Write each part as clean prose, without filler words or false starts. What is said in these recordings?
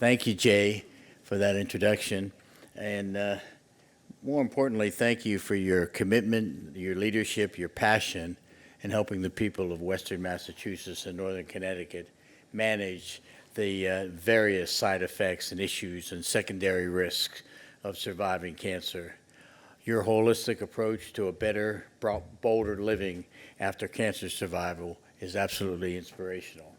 Thank you, Jay, for that introduction. And more importantly, thank you for your commitment, your leadership, your passion in helping the people of Western Massachusetts and Northern Connecticut manage the various side effects and issues and secondary risks of surviving cancer. Your holistic approach to a better, bolder living after cancer survival is absolutely inspirational.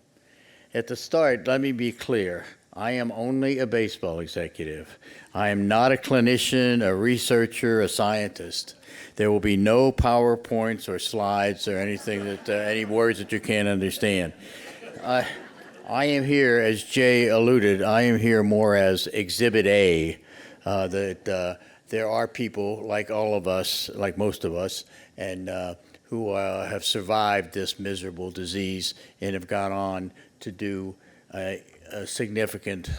At the start, let me be clear. I am only a baseball executive. I am not a clinician, a researcher, a scientist. There will be no PowerPoints or slides or anything that, any words that you can't understand. I am here, as Jay alluded, I am here more as Exhibit A, that there are people like all of us, like most of us, and who have survived this miserable disease and have gone on to do significant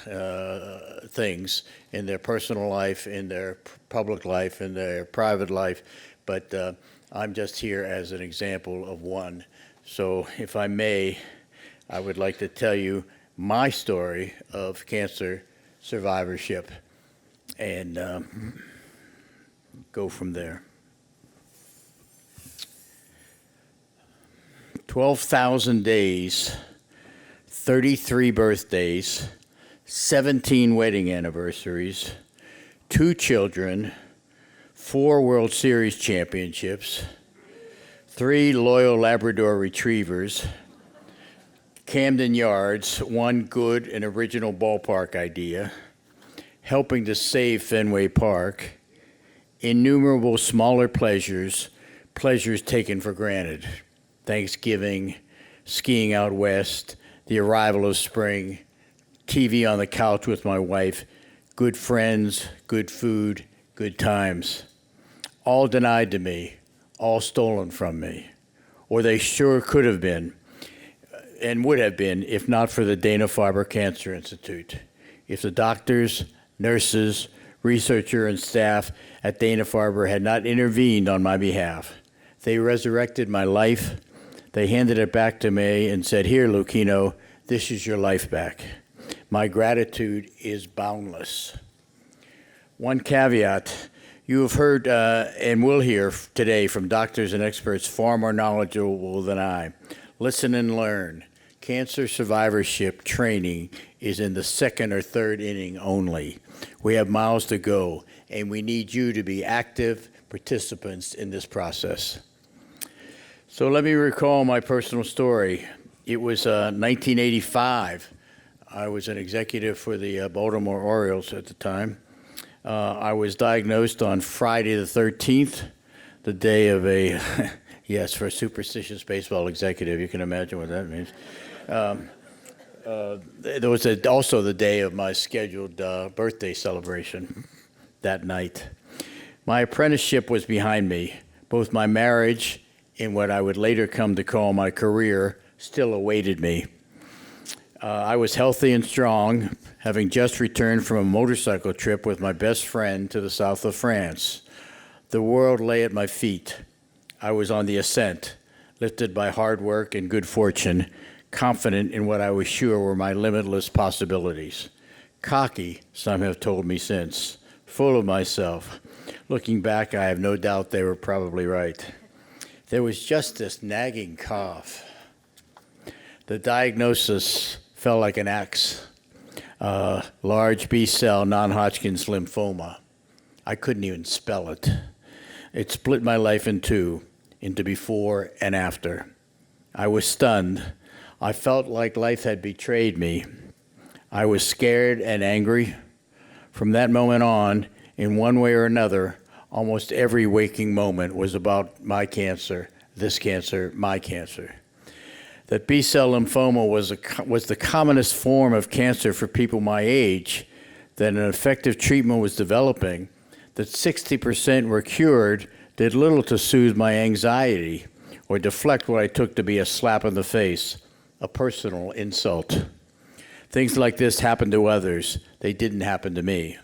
things in their personal life, in their public life, in their private life, but I'm just here as an example of one. So if I may, I would like to tell you my story of cancer survivorship and go from there. 12,000 days, 33 birthdays, 17 wedding anniversaries, 2 children, 4 World Series championships, 3 loyal Labrador retrievers, Camden Yards, 1 good and original ballpark idea, helping to save Fenway Park, innumerable smaller pleasures taken for granted, Thanksgiving, skiing out west, the arrival of spring, TV on the couch with my wife, good friends, good food, good times. All denied to me, all stolen from me. Or they sure could have been, and would have been, if not for the Dana-Farber Cancer Institute. If the doctors, nurses, researcher, and staff at Dana-Farber had not intervened on my behalf, they resurrected my life. They handed it back to me and said, "Here, Lucchino, this is your life back." My gratitude is boundless. One caveat, you have heard and will hear today from doctors and experts far more knowledgeable than I. Listen and learn. Cancer survivorship training is in the 2nd or 3rd inning only. We have miles to go, and we need you to be active participants in this process. So let me recall my personal story. It was 1985. I was an executive for the Baltimore Orioles at the time. I was diagnosed on Friday the 13th, the day of a, yes, for a superstitious baseball executive, you can imagine what that means. There was also the day of my scheduled birthday celebration that night. My apprenticeship was behind me. Both my marriage and what I would later come to call my career still awaited me. I was healthy and strong, having just returned from a motorcycle trip with my best friend to the south of France. The world lay at my feet. I was on the ascent, lifted by hard work and good fortune, confident in what I was sure were my limitless possibilities. Cocky, some have told me since, full of myself. Looking back, I have no doubt they were probably right. There was just this nagging cough. The diagnosis fell like an axe. Large B-cell non-Hodgkin's lymphoma. I couldn't even spell it. It split my life in two, into before and after. I was stunned. I felt like life had betrayed me. I was scared and angry. From that moment on, in one way or another, almost every waking moment was about my cancer, this cancer, my cancer. That B-cell lymphoma was the commonest form of cancer for people my age, that an effective treatment was developing, that 60% were cured, did little to soothe my anxiety or deflect what I took to be a slap in the face, a personal insult. Things like this happened to others. They didn't happen to me.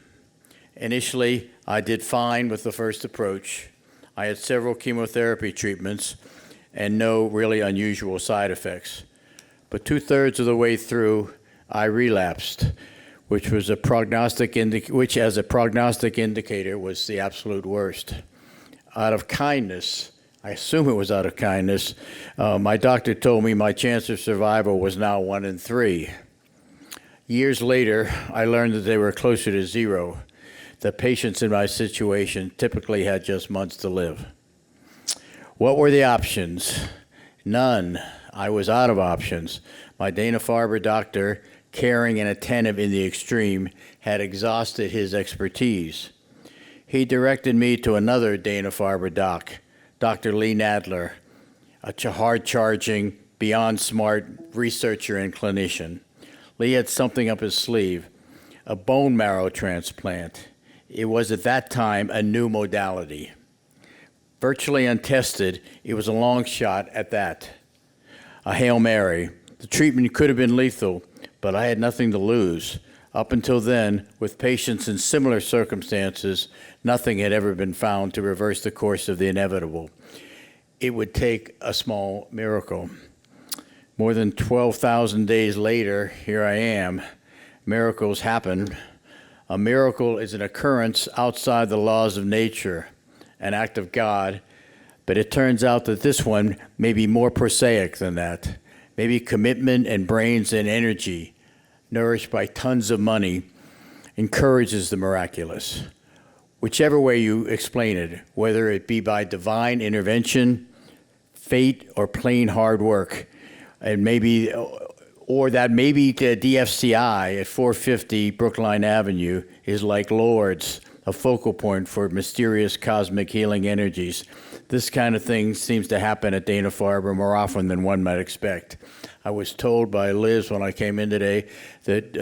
Initially, I did fine with the first approach. I had several chemotherapy treatments and no really unusual side effects. But 2/3 of the way through, I relapsed which as a prognostic indicator was the absolute worst. Out of kindness, I assume it was out of kindness, my doctor told me my chance of survival was now 1 in 3. Years later, I learned that they were closer to 0. The patients in my situation typically had just months to live. What were the options? None. I was out of options. My Dana-Farber doctor, caring and attentive in the extreme, had exhausted his expertise. He directed me to another Dana-Farber doc, Dr. Lee Nadler, a hard-charging, beyond smart researcher and clinician. Lee had something up his sleeve, a bone marrow transplant. It was at that time a new modality. Virtually untested, it was a long shot at that. A Hail Mary. The treatment could have been lethal, but I had nothing to lose. Up until then, with patients in similar circumstances, nothing had ever been found to reverse the course of the inevitable. It would take a small miracle. More than 12,000 days later, here I am. Miracles happen. A miracle is an occurrence outside the laws of nature, an act of God, but it turns out that this one may be more prosaic than that. Maybe commitment and brains and energy, nourished by tons of money, encourages the miraculous. Whichever way you explain it, whether it be by divine intervention, fate, or plain hard work, and maybe, or that maybe the DFCI at 450 Brookline Avenue is like Lourdes, a focal point for mysterious cosmic healing energies. This kind of thing seems to happen at Dana-Farber more often than one might expect. I was told by Liz when I came in today that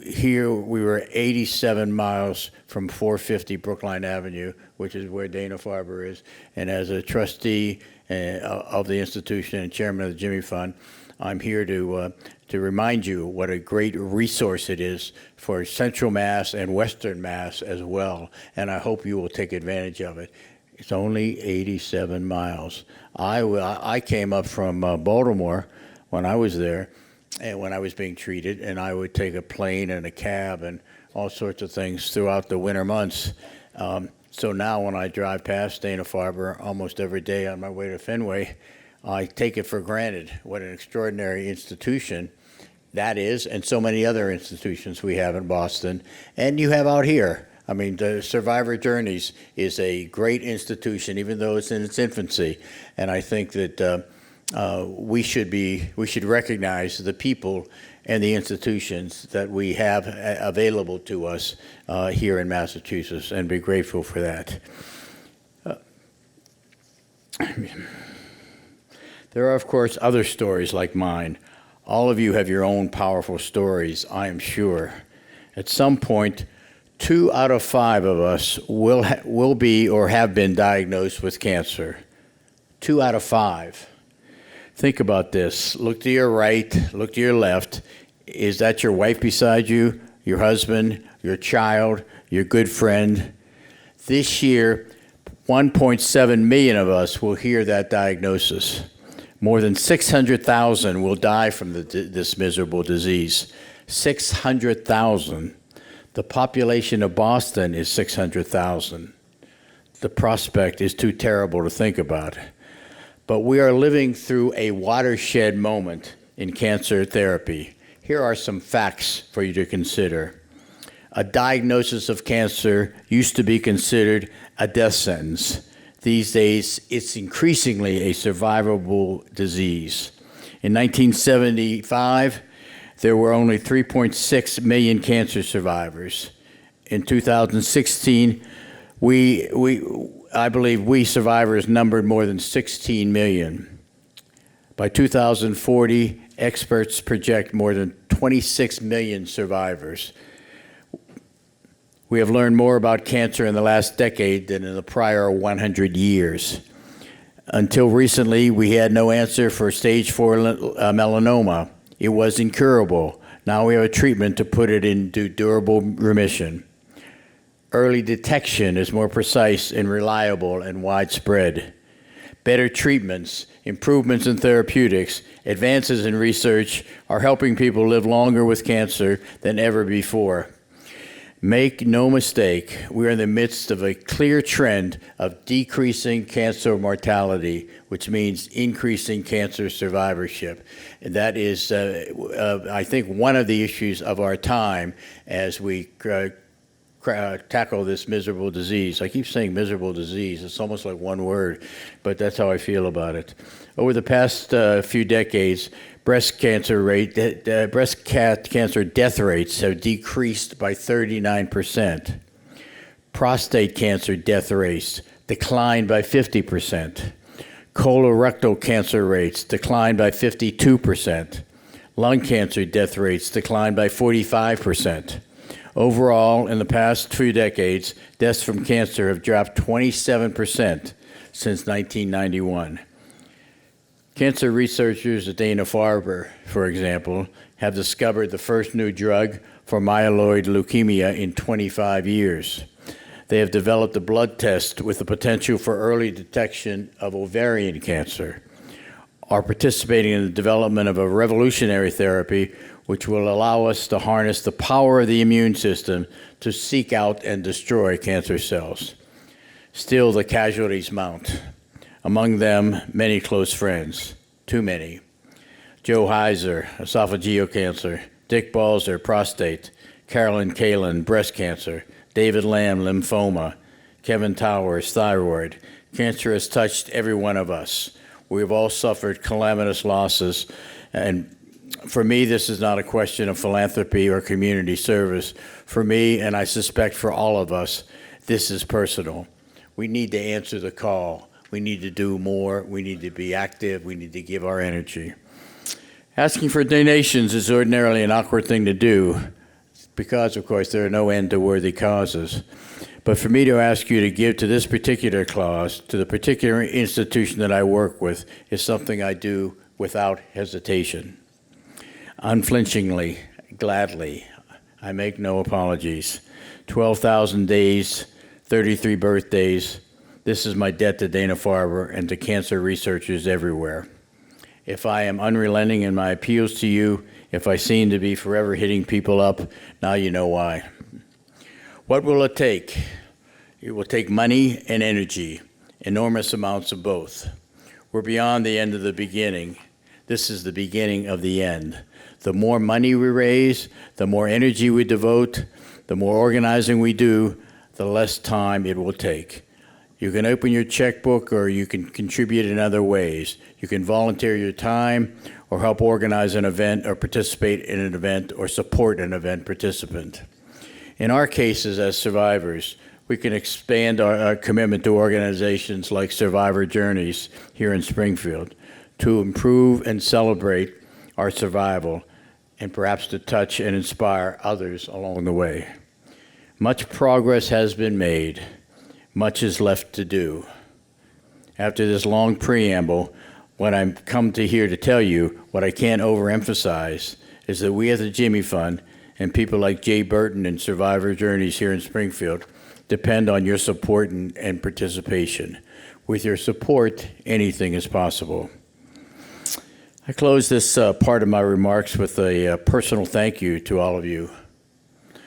here we were 87 miles from 450 Brookline Avenue, which is where Dana-Farber is. And as a trustee of the institution and chairman of the Jimmy Fund, I'm here to remind you what a great resource it is for Central Mass and Western Mass as well. And I hope you will take advantage of it. It's only 87 miles. I came up from Baltimore when I was there and when I was being treated, and I would take a plane and a cab and all sorts of things throughout the winter months. So now when I drive past Dana-Farber almost every day on my way to Fenway, I take it for granted what an extraordinary institution that is, and so many other institutions we have in Boston, and you have out here. I mean, the Survivor Journeys is a great institution, even though it's in its infancy. And I think that we should recognize the people and the institutions that we have available to us here in Massachusetts, and be grateful for that. There are, of course, other stories like mine. All of you have your own powerful stories, I am sure. At some point, 2 out of 5 of us will be or have been diagnosed with cancer. 2 out of 5. Think about this. Look to your right, look to your left. Is that your wife beside you, your husband, your child, your good friend? This year, 1.7 million of us will hear that diagnosis. More than 600,000 will die from this miserable disease. 600,000. The population of Boston is 600,000. The prospect is too terrible to think about. But we are living through a watershed moment in cancer therapy. Here are some facts for you to consider. A diagnosis of cancer used to be considered a death sentence. These days, it's increasingly a survivable disease. In 1975, there were only 3.6 million cancer survivors. In 2016, I believe we survivors numbered more than 16 million. By 2040, experts project more than 26 million survivors. We have learned more about cancer in the last decade than in the prior 100 years. Until recently, we had no answer for stage 4 melanoma. It was incurable. Now we have a treatment to put it into durable remission. Early detection is more precise and reliable and widespread. Better treatments, improvements in therapeutics, advances in research are helping people live longer with cancer than ever before. Make no mistake, we're in the midst of a clear trend of decreasing cancer mortality, which means increasing cancer survivorship. And that is, I think, one of the issues of our time as we tackle this miserable disease. I keep saying miserable disease. It's almost like one word, but that's how I feel about it. Over the past few decades, breast cancer death rates have decreased by 39%. Prostate cancer death rates declined by 50%. Colorectal cancer rates declined by 52%. Lung cancer death rates declined by 45%. Overall, in the past 2 decades, deaths from cancer have dropped 27% since 1991. Cancer researchers at Dana-Farber, for example, have discovered the first new drug for myeloid leukemia in 25 years. They have developed a blood test with the potential for early detection of ovarian cancer, are participating in the development of a revolutionary therapy which will allow us to harness the power of the immune system to seek out and destroy cancer cells. Still, the casualties mount. Among them, many close friends, too many. Joe Heiser, esophageal cancer, Dick Balzer, prostate, Carolyn Kalin, breast cancer, David Lamb, lymphoma, Kevin Towers, thyroid. Cancer has touched every one of us. We've all suffered calamitous losses, and for me, this is not a question of philanthropy or community service. For me, and I suspect for all of us, this is personal. We need to answer the call. We need to do more. We need to be active. We need to give our energy. Asking for donations is ordinarily an awkward thing to do because, of course, there are no end to worthy causes. But for me to ask you to give to this particular cause, to the particular institution that I work with, is something I do without hesitation. Unflinchingly, gladly, I make no apologies. 12,000 days, 33 birthdays. This is my debt to Dana-Farber and to cancer researchers everywhere. If I am unrelenting in my appeals to you, if I seem to be forever hitting people up, now you know why. What will it take? It will take money and energy, enormous amounts of both. We're beyond the end of the beginning. This is the beginning of the end. The more money we raise, the more energy we devote, the more organizing we do, the less time it will take. You can open your checkbook or you can contribute in other ways. You can volunteer your time or help organize an event or participate in an event or support an event participant. In our cases as survivors, we can expand our commitment to organizations like Survivor Journeys here in Springfield to improve and celebrate our survival and perhaps to touch and inspire others along the way. Much progress has been made. Much is left to do. After this long preamble, what I've come to here to tell you, what I can't overemphasize, is that we at the Jimmy Fund and people like Jay Burton and Survivor Journeys here in Springfield depend on your support and participation. With your support, anything is possible. I close this part of my remarks with a personal thank you to all of you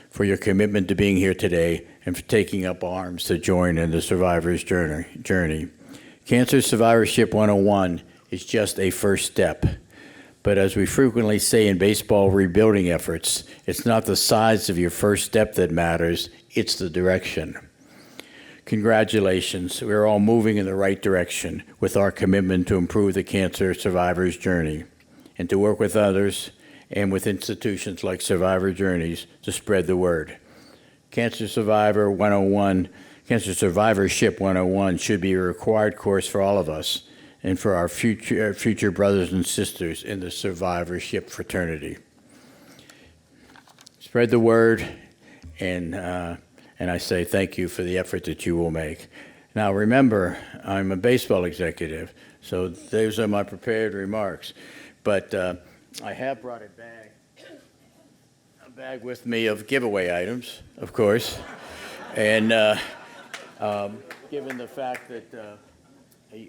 for your commitment to being here today and for taking up arms to join in the survivor's journey. Cancer Survivorship 101 is just a first step. But as we frequently say in baseball rebuilding efforts, it's not the size of your first step that matters, it's the direction. Congratulations, we're all moving in the right direction with our commitment to improve the cancer survivor's journey and to work with others and with institutions like Survivor Journeys to spread the word. Cancer Survivorship 101 should be a required course for all of us and for our future brothers and sisters in the survivorship fraternity. Spread the word, and I say thank you for the effort that you will make. Now remember, I'm a baseball executive, so those are my prepared remarks. But I have brought a bag with me of giveaway items, of course. And given the fact that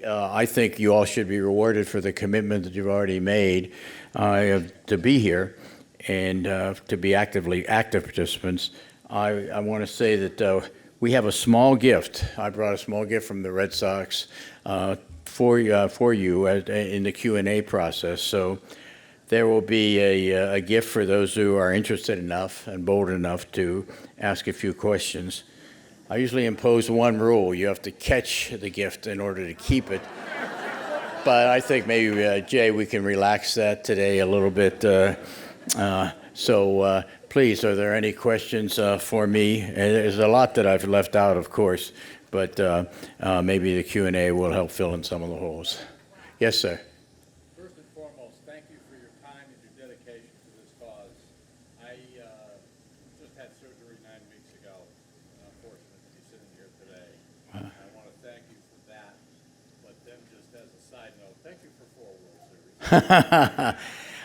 I think you all should be rewarded for the commitment that you've already made to be here and to be active participants, I want to say that we have a small gift. I brought a small gift from the Red Sox for you in the Q&A process. So there will be a gift for those who are interested enough and bold enough to ask a few questions. I usually impose one rule. You have to catch the gift in order to keep it. But I think maybe, Jay, we can relax that today a little bit. So please, are there any questions for me? And there's a lot that I've left out, of course, but maybe the Q&A will help fill in some of the holes. Yes, sir. First and foremost, thank you for your time and your dedication to this cause. I just had surgery 9 weeks ago, and I'm fortunate to be sitting here today. I want to thank you for that, but then just as a side note, thank you for 4 World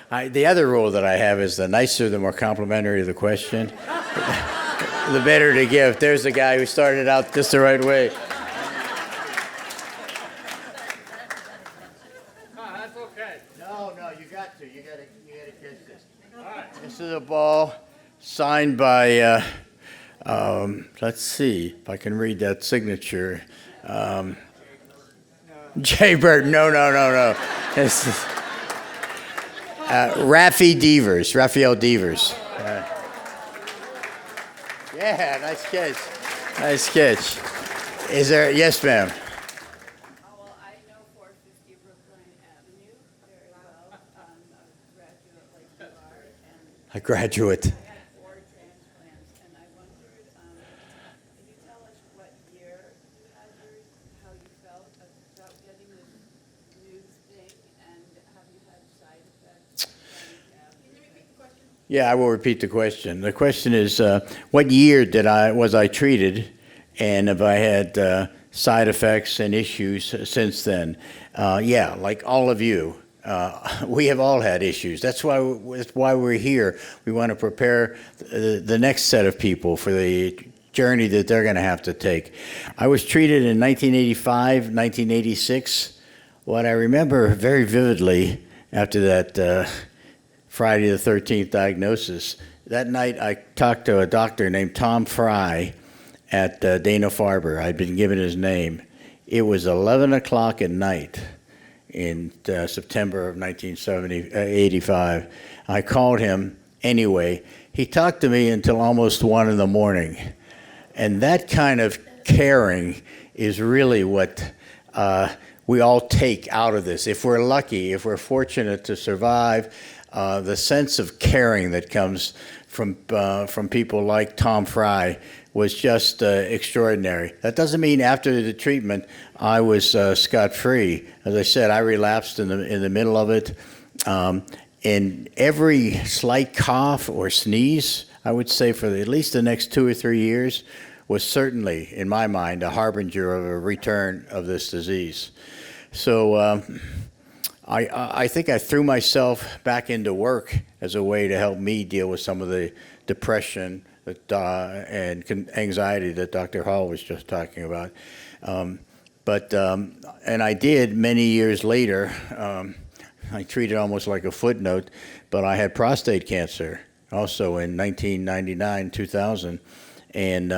Series. The other rule that I have is the nicer, the more complimentary the question, the better to give. There's the guy who started out just the right way. That's okay. No, you got to. You got to catch this. All right. This is a ball signed by, let's see if I can read that signature. Jay Burton. No. This is Raphael Devers. Yeah, nice catch. Is there? Yes, ma'am. Well, I know 450 Brookline Avenue very well. I'm a graduate like you are, and A graduate. I had 4 transplants, and I wondered, can you tell us what year you had yours, how you felt about getting this new thing, and have you had side effects? Can you repeat the question? Yeah, I will repeat the question. The question is, what year was I treated, and have I had side effects and issues since then? Yeah, like all of you, we have all had issues. That's why we're here. We want to prepare the next set of people for the journey that they're going to have to take. I was treated in 1985, 1986. What I remember very vividly after that Friday the 13th diagnosis, that night I talked to a doctor named Tom Fry at Dana-Farber. I'd been given his name. It was 11 o'clock at night in September of 1985. I called him anyway. He talked to me until almost 1 in the morning. And that kind of caring is really what we all take out of this. If we're lucky, if we're fortunate to survive, the sense of caring that comes from people like Tom Fry was just extraordinary. That doesn't mean after the treatment I was scot-free. As I said, I relapsed in the middle of it. And every slight cough or sneeze, I would say for at least the next 2 or 3 years, was certainly, in my mind, a harbinger of a return of this disease. So I think I threw myself back into work as a way to help me deal with some of the depression and anxiety that Dr. Hall was just talking about. And I did many years later. I treated almost like a footnote, but I had prostate cancer also in 1999, 2000. And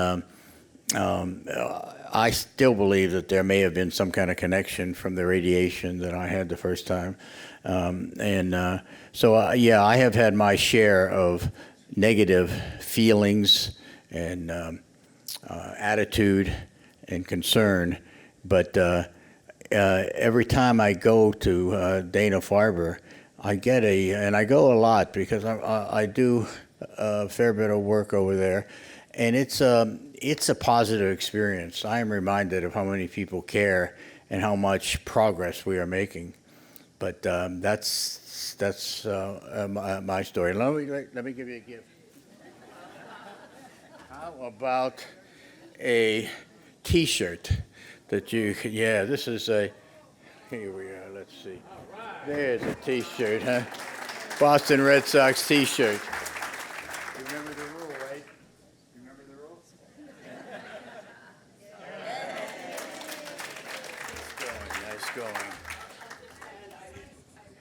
I still believe that there may have been some kind of connection from the radiation that I had the first time. So, yeah, I have had my share of negative feelings and attitude and concern. But every time I go to Dana-Farber, I get and I go a lot because I do a fair bit of work over there. And it's a positive experience. I am reminded of how many people care and how much progress we are making. But that's my story. Let me give you a gift. How about a T-shirt that you can? Yeah, this is a. Here we are. Let's see. There's a T-shirt, huh? Boston Red Sox T-shirt. You remember the rule, right? Remember the rules? Nice going. And I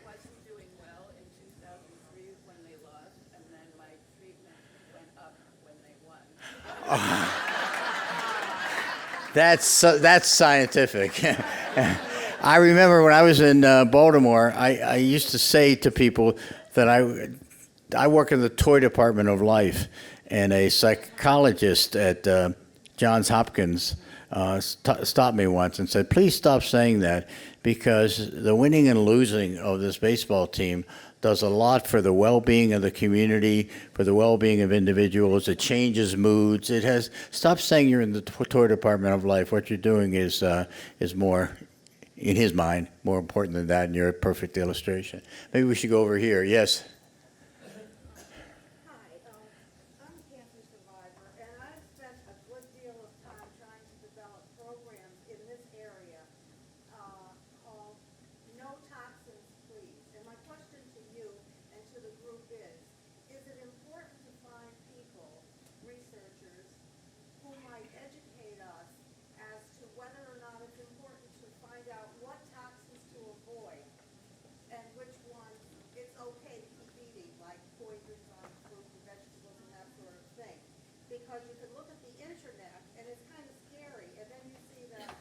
wasn't doing well in 2003 when they lost, and then my treatment went up when they won. That's scientific. I remember when I was in Baltimore, I used to say to people that I work in the toy department of life, and a psychologist at Johns Hopkins stopped me once and said, please stop saying that, because the winning and losing of this baseball team does a lot for the well-being of the community, for the well-being of individuals. It changes moods. It has. Stop saying you're in the toy department of life. What you're doing is more, in his mind, more important than that, and you're a perfect illustration. Maybe we should go over here. Yes. Hi, I'm a cancer survivor, and I've spent a good deal of time trying to develop programs in this area called No Toxins, Please. And my question to you and to the group is it important to find people, researchers, who might educate us as to whether or not it's important to find out what toxins to avoid and which ones it's okay to keep eating, like poisons on fruits and vegetables and that sort of thing? Because you can look at the internet and it's kind of scary, and then you see that,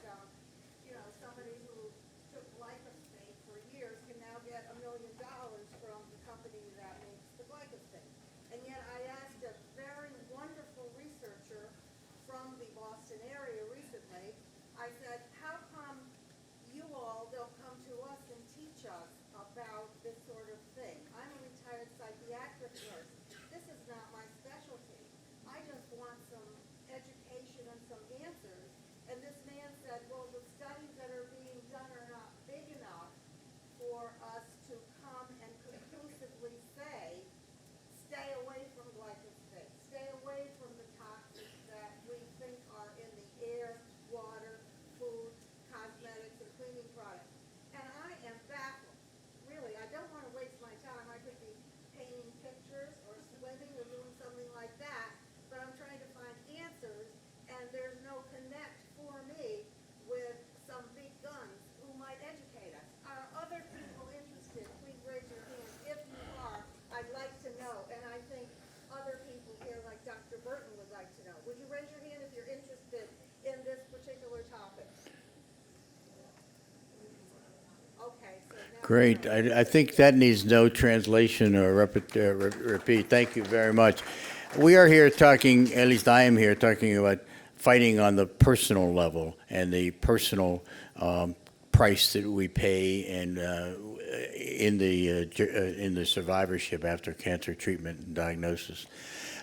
somebody who took glyphosate for years can now get $1 million from the company that makes the glyphosate. And yet I asked a very wonderful researcher from the Boston area recently, I said, how come you all don't come to us and teach us about this sort of thing? I'm a retired psychiatric nurse. This is not my specialty. I just want some education and some answers. And this man said, well, the studies that are being done are not big enough for us to come and conclusively say, stay away from glyphosate, stay away from the toxins that we think are in the air, water, food, cosmetics, and cleaning products. And I am baffled. Really, I don't want to waste my time. I could be painting pictures or swimming or doing something like that, but I'm trying to find answers, and there's no connect for me with some big guns who might educate us. Are other people interested? Please raise your hand. If you are, I'd like to know, and I think other people here, like Dr. Burton, would like to know. Would you raise your hand if you're interested in this particular topic? Okay, so now. Great. I think that needs no translation or repeat. Thank you very much. We are here talking, at least I am here talking about fighting on the personal level and the personal price that we pay and in the survivorship after cancer treatment and diagnosis.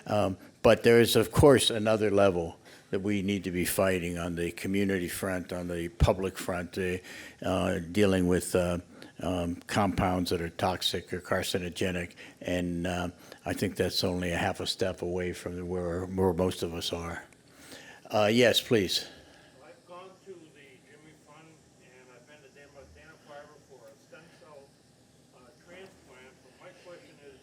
But there is, of course, another level that we need to be fighting on the community front, on the public front, dealing with compounds that are toxic or carcinogenic, and I think that's only a half a step away from where most of us are. Yes, please. I've gone to the Jimmy Fund, and I've been to Dana-Farber for a stem cell transplant. But my question is,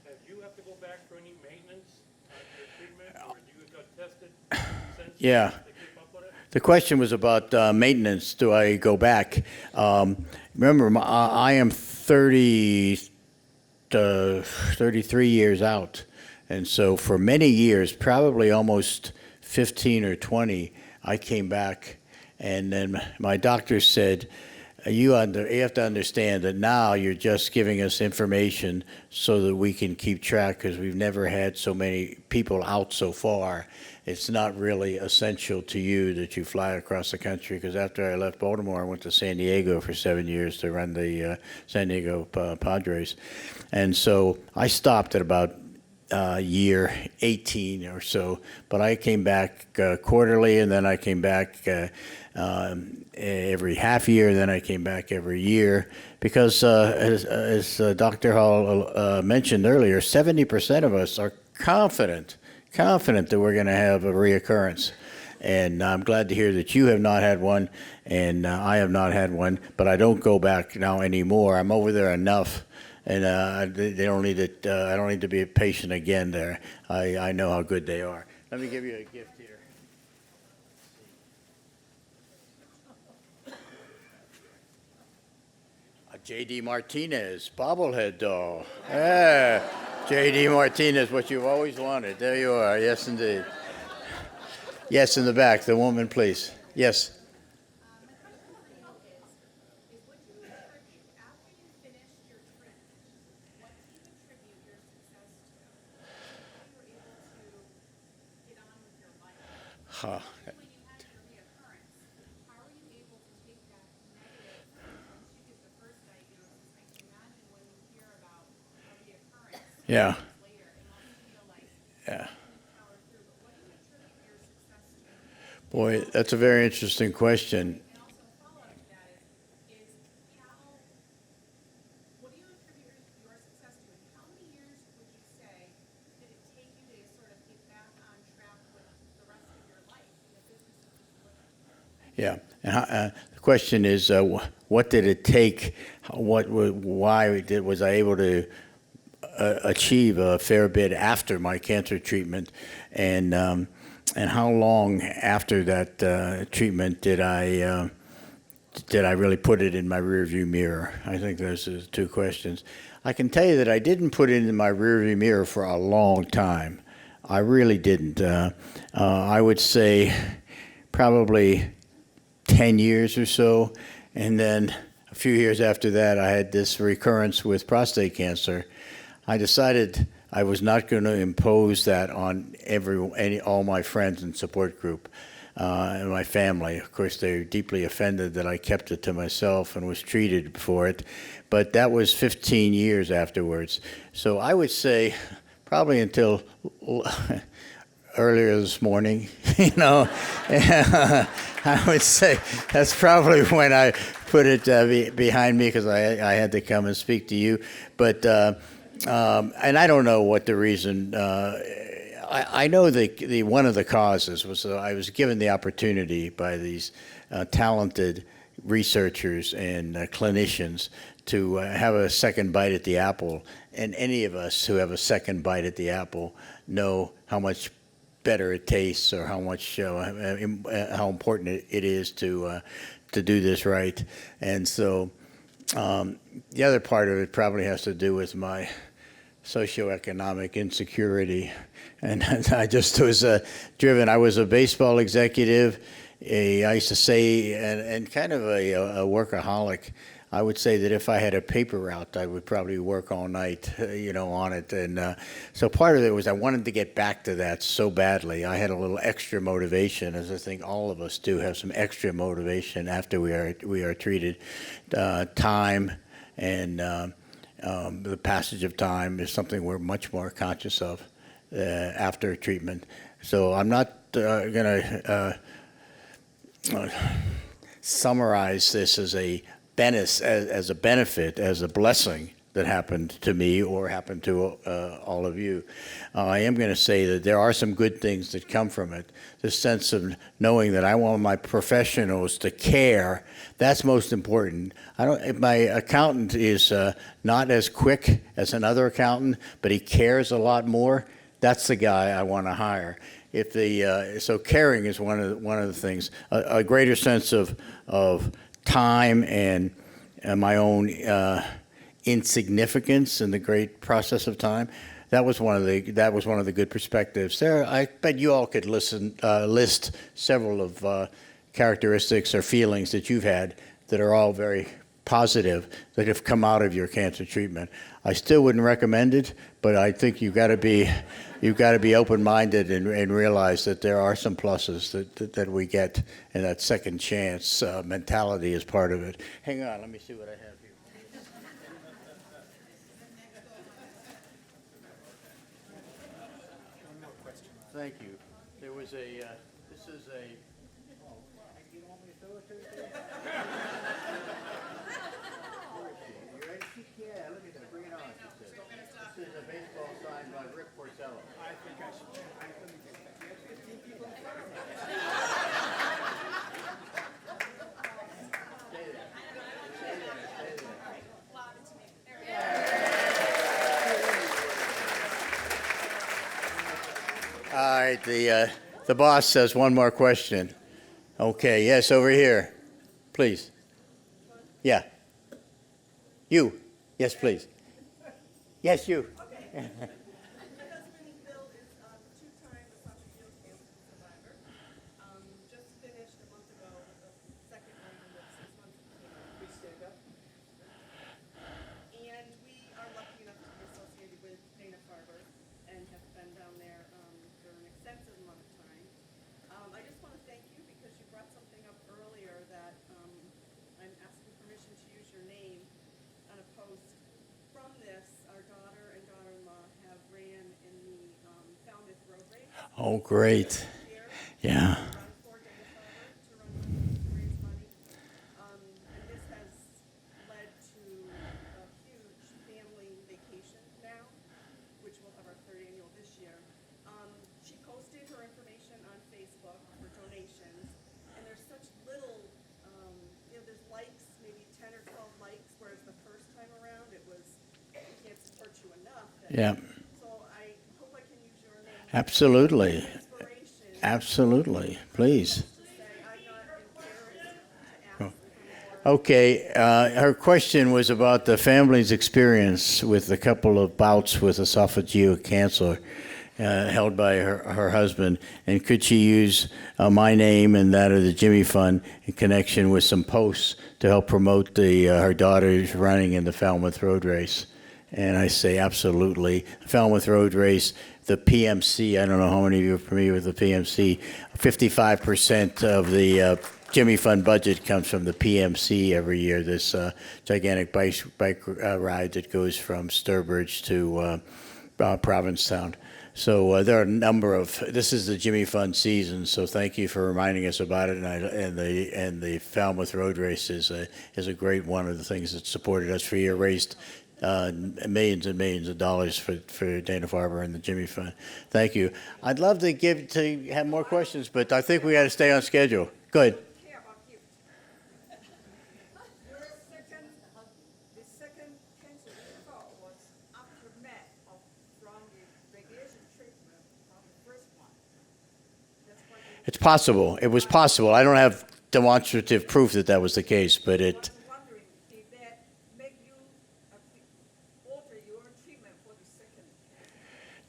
have you have to go back for any maintenance on your treatment, or you got tested since Yeah. to keep up with it? The question was about maintenance. Do I go back? Remember, I am 33 years out. And so for many years, probably almost 15 or 20, I came back. And then my doctor said, you have to understand that now you're just giving us information so that we can keep track, because we've never had so many people out so far. It's not really essential to you that you fly across the country, because after I left Baltimore, I went to San Diego for 7 years to run the San Diego Padres. And so I stopped at about year 18 or so, but I came back quarterly, and then I came back every half year, and then I came back every year, because as Dr. Hall mentioned earlier, 70% of us are confident that we're going to have a reoccurrence. And I'm glad to hear that you have not had one, and I have not had one, but I don't go back now anymore. I'm over there enough, and they don't need it. I don't need to be a patient again there. I know how good they are. Let me give you a gift here. A J.D. Martinez bobblehead doll. Yeah, J.D. Martinez, what you've always wanted. There you are. Yes, indeed. Yes, in the back, the woman, please. Yes. My question for you is what do you attribute, after you finished your treatment, what do you attribute your success to? How you were able to get on with your life? Huh. When you had your reoccurrence, how are you able to take that negative, once you get the first diagnosis? I can imagine when you hear about a reoccurrence Yeah. later, it must feel like Yeah. you can power through. But what do you attribute your success to? Boy, that's a very interesting question. And also a follow-up to that is how, what do you attribute your success to? And how many years would you say did it take you to sort of get back on track with the rest of your life in the business that you were in? Yeah. And the question is, what did it take? Was I able to achieve a fair bit after my cancer treatment, and how long after that treatment did I really put it in my rearview mirror? I think those are the two questions. I can tell you that I didn't put it in my rearview mirror for a long time. I really didn't. I would say probably 10 years or so, and then a few years after that, I had this recurrence with prostate cancer. I decided I was not going to impose that on all my friends and support group and my family. Of course, they were deeply offended that I kept it to myself and was treated for it. But that was 15 years afterwards. So I would say probably until earlier this morning, I would say that's probably when I put it behind me, because I had to come and speak to you. But and I don't know what the reason. I know the one of the causes was I was given the opportunity by these talented researchers and clinicians to have a second bite at the apple. And any of us who have a second bite at the apple know how much better it tastes, or how much how important it is to do this right. And so the other part of it probably has to do with my socioeconomic insecurity, and I just was driven. I was a baseball executive. I used to say, and kind of a workaholic. I would say that if I had a paper route, I would probably work all night, on it. And so part of it was I wanted to get back to that so badly. I had a little extra motivation, as I think all of us do have some extra motivation after we are treated. Time and the passage of time is something we're much more conscious of after treatment. So I'm not going to summarize this as a benefit, as a blessing that happened to me or happened to all of you. I am going to say that there are some good things that come from it. The sense of knowing that I want my professionals to care, that's most important. If my accountant is not as quick as another accountant, but he cares a lot more, that's the guy I want to hire. So caring is one of the things. A greater sense of time and my own insignificance in the great process of time. That was one of the good perspectives. I bet you all could list several of characteristics or feelings that you've had that are all very positive that have come out of your cancer treatment. I still wouldn't recommend it, but I think you've got to be open-minded and realize that there are some pluses that we get, and that second chance mentality is part of it. Hang on, let me see what I have here. Thank you. There was this is a, you want me to throw it to you? Where is she? You ready? Yeah, look at that. Bring it on. This is a baseball signed by Rick Porcello. I think I should. Let me get that. You have 15 people in front of me. Stay there. Stay there. Stay there. All right, the boss says one more question. Okay, yes, over here, please. Yeah. You. Yes, please. Yes, you. My husband, Bill, is a two-time esophageal cancer survivor. your name on a post. From this, our daughter and daughter-in-law have ran in the Falmouth Road Race Oh, great. here. Yeah. Run for Dana-Farber to run money, to raise money. And this has led to a huge family vacation now, which we'll have our third annual this year. She posted her information on Facebook for donations, and there's such little, there's likes, maybe 10 or 12 likes, whereas the first time around it was, we can't support you enough. Yeah. So I hope I can use your name. Absolutely. Inspiration. Absolutely. Please. To say I'm not embarrassed to ask for more. Okay, her question was about the family's experience with a couple of bouts with esophageal cancer held by her husband, and could she use my name and that of the Jimmy Fund in connection with some posts to help promote her daughter's running in the Falmouth Road Race? And I say absolutely. Falmouth Road Race, the PMC, I don't know how many of you are familiar with the PMC, 55% of the Jimmy Fund budget comes from the PMC every year, this gigantic bike ride that goes from Sturbridge to Provincetown. So there are a number of, this is the Jimmy Fund season, so thank you for reminding us about it. And the Falmouth Road Race is a great one of the things that supported us for a year, raised millions and millions of dollars for Dana-Farber and the Jimmy Fund. Thank you. I'd love to have more questions, but I think we got to stay on schedule. Go ahead. Care about you. The second cancer you thought was aftermath from the radiation treatment from the first one. That's what you It's possible. It was possible. I don't have demonstrative proof that that was the case, but it. was wondering, did that make you alter your treatment for the second?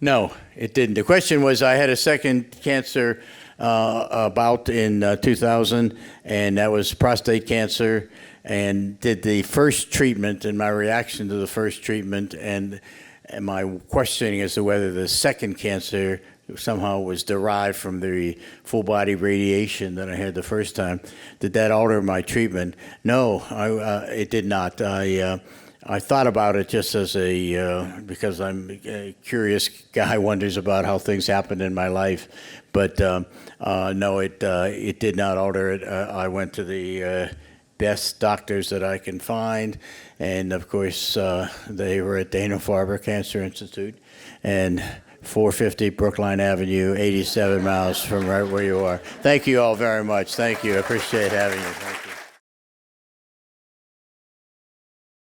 No, it didn't. The question was, I had a second cancer bout in 2000, and that was prostate cancer, and did the first treatment, and my reaction to the first treatment, and my questioning as to whether the second cancer somehow was derived from the full-body radiation that I had the first time. Did that alter my treatment? No, it did not. I thought about it just as because I'm a curious guy, wonders about how things happen in my life. But no, it did not alter it. I went to the best doctors that I can find, and of course they were at Dana-Farber Cancer Institute, and 450 Brookline Avenue, 87 miles from right where you are. Thank you all very much. Thank you. I appreciate having you. Thank you.